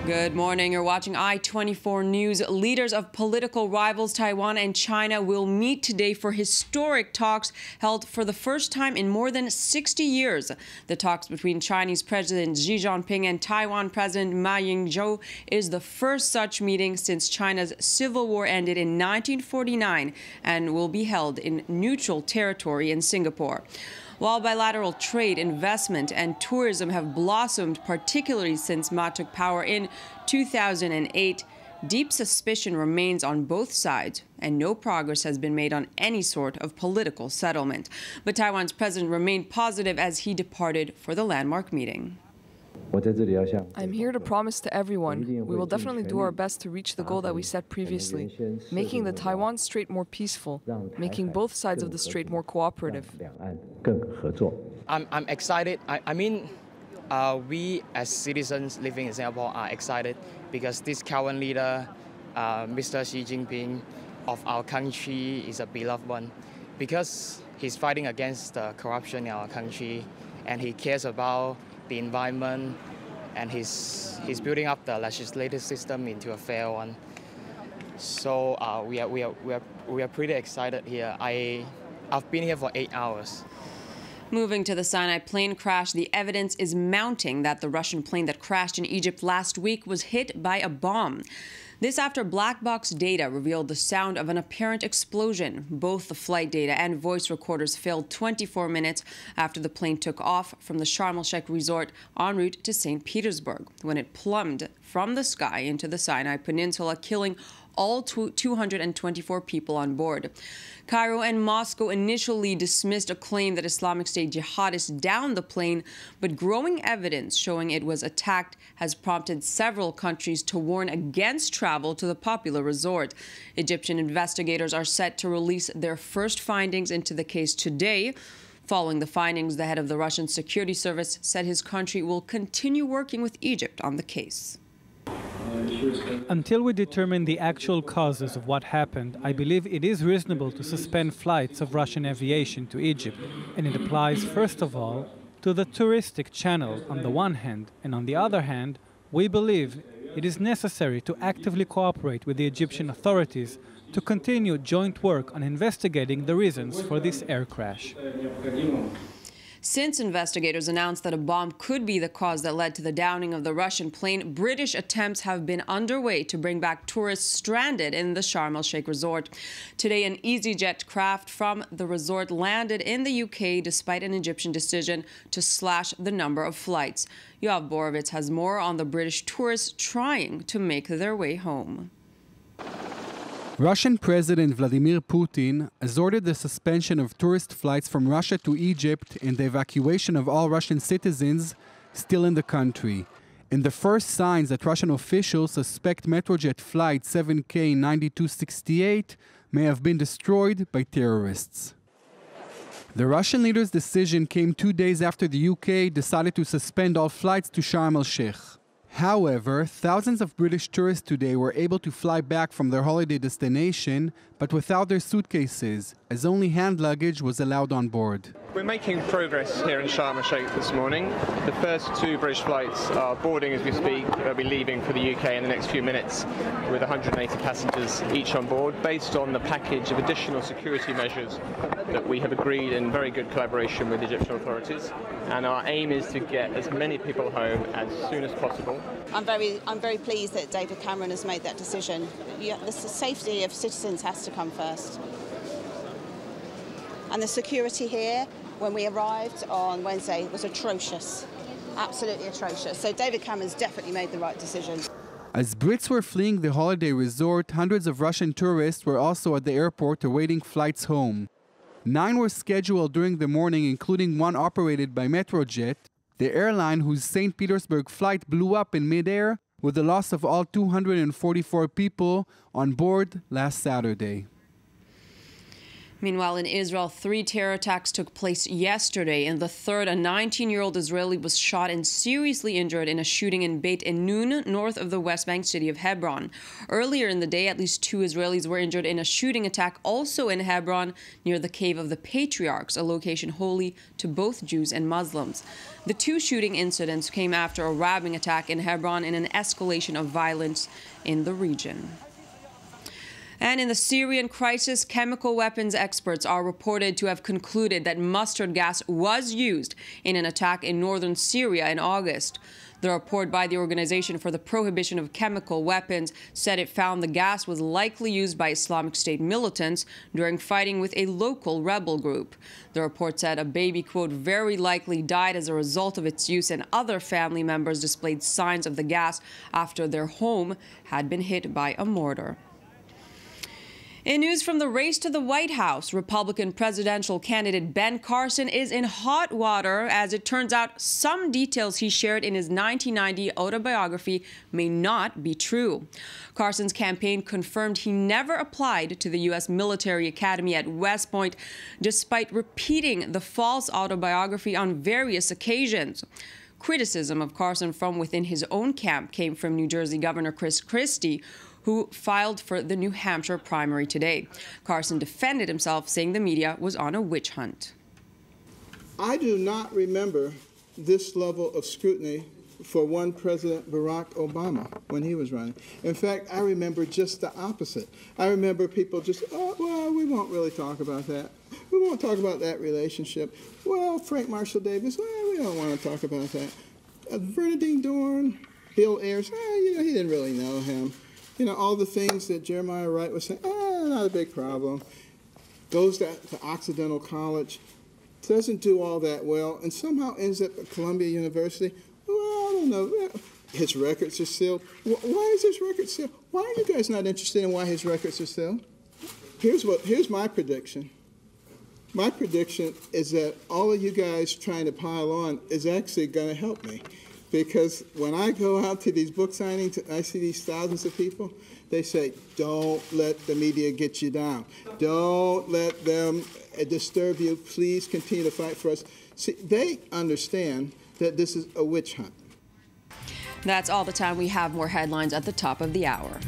Good morning. You're watching I-24 News. Leaders of political rivals Taiwan and China will meet today for historic talks held for the first time in more than 60 years. The talks between Chinese President Xi Jinping and Taiwan President Ma Ying-jeou is the first such meeting since China's civil war ended in 1949 and will be held in neutral territory in Singapore. While bilateral trade, investment, and tourism have blossomed, particularly since Ma took power in 2008, deep suspicion remains on both sides, and no progress has been made on any sort of political settlement. But Taiwan's president remained positive as he departed for the landmark meeting. I'm here to promise to everyone, we will definitely do our best to reach the goal that we set previously, making the Taiwan Strait more peaceful, making both sides of the strait more cooperative. I'm excited. We as citizens living in Singapore are excited because this current leader, Mr. Xi Jinping of our country, is a beloved one because he's fighting against the corruption in our country and he cares about the environment, and he's building up the legislative system into a fair one. So we are pretty excited here. I've been here for 8 hours. Moving to the Sinai plane crash, the evidence is mounting that the Russian plane that crashed in Egypt last week was hit by a bomb. This after black box data revealed the sound of an apparent explosion. Both the flight data and voice recorders failed 24 minutes after the plane took off from the AL-SHEIKH resort en route to St. Petersburg, when it plummeted from the sky into the Sinai Peninsula, killing all 224 people on board. Cairo and Moscow initially dismissed a claim that Islamic State jihadists downed the plane, but growing evidence showing it was attacked has prompted several countries to warn against travel to the popular resort. Egyptian investigators are set to release their first findings into the case today. Following the findings, the head of the Russian security service said his country will continue working with Egypt on the case. Until we determine the actual causes of what happened, I believe it is reasonable to suspend flights of Russian aviation to Egypt, and it applies, first of all, to the touristic channel on the one hand, and on the other hand, we believe it is necessary to actively cooperate with the Egyptian authorities to continue joint work on investigating the reasons for this air crash. Since investigators announced that a bomb could be the cause that led to the downing of the Russian plane, British attempts have been underway to bring back tourists stranded in the Sharm el-Sheikh resort. Today, an EasyJet craft from the resort landed in the UK despite an Egyptian decision to slash the number of flights. Yoav Borovitz has more on the British tourists trying to make their way home. Russian President Vladimir Putin has ordered the suspension of tourist flights from Russia to Egypt and the evacuation of all Russian citizens still in the country. In the first signs that Russian officials suspect Metrojet flight 7K9268 may have been destroyed by terrorists. The Russian leader's decision came 2 days after the UK decided to suspend all flights to Sharm el-Sheikh. However, thousands of British tourists today were able to fly back from their holiday destination, but without their suitcases, as only hand luggage was allowed on board. We're making progress here in Sharm el-Sheikh this morning. The first 2 British flights are boarding as we speak. They'll be leaving for the UK in the next few minutes with 180 passengers each on board, based on the package of additional security measures that we have agreed in very good collaboration with Egyptian authorities. And our aim is to get as many people home as soon as possible. I'm very pleased that David Cameron has made that decision. The safety of citizens has to come first. And the security here, when we arrived on Wednesday, was atrocious, absolutely atrocious. So David Cameron's definitely made the right decision. As Brits were fleeing the holiday resort, hundreds of Russian tourists were also at the airport awaiting flights home. 9 were scheduled during the morning, including one operated by Metrojet, the airline whose St. Petersburg flight blew up in midair with the loss of all 244 people on board last Saturday. Meanwhile, in Israel, 3 terror attacks took place yesterday. In the third, a 19-year-old Israeli was shot and seriously injured in a shooting in Beit Enun, north of the West Bank city of Hebron. Earlier in the day, at least 2 Israelis were injured in a shooting attack also in Hebron, near the Cave of the Patriarchs, a location holy to both Jews and Muslims. The 2 shooting incidents came after a ramming attack in Hebron in an escalation of violence in the region. And in the Syrian crisis, chemical weapons experts are reported to have concluded that mustard gas was used in an attack in northern Syria in August. The report by the Organization for the Prohibition of Chemical Weapons said it found the gas was likely used by Islamic State militants during fighting with a local rebel group. The report said a baby, quote, very likely died as a result of its use, and other family members displayed signs of the gas after their home had been hit by a mortar. In news from the race to the White House, Republican presidential candidate Ben Carson is in hot water as it turns out some details he shared in his 1990 autobiography may not be true. Carson's campaign confirmed he never applied to the U.S. military academy at West Point, despite repeating the false autobiography on various occasions. Criticism of Carson from within his own camp came from New Jersey Governor Chris Christie, who filed for the New Hampshire primary today. Carson defended himself, saying the media was on a witch hunt. I do not remember this level of scrutiny for one President Barack Obama when he was running. In fact, I remember just the opposite. I remember people just, oh, well, we won't really talk about that. We won't talk about that relationship. Well, Frank Marshall Davis, well, we don't want to talk about that. Bernadine Dorn, Bill Ayers, he didn't really know him. All the things that Jeremiah Wright was saying, not a big problem. Goes to Occidental College, doesn't do all that well, and somehow ends up at Columbia University. Well, I don't know. His records are sealed. Why is his record sealed? Why are you guys not interested in why his records are sealed? Here's my prediction. My prediction is that all of you guys trying to pile on is actually going to help me. Because when I go out to these book signings, I see these thousands of people, they say, don't let the media get you down. Don't let them disturb you. Please continue to fight for us. See, they understand that this is a witch hunt. That's all the time we have. More headlines at the top of the hour.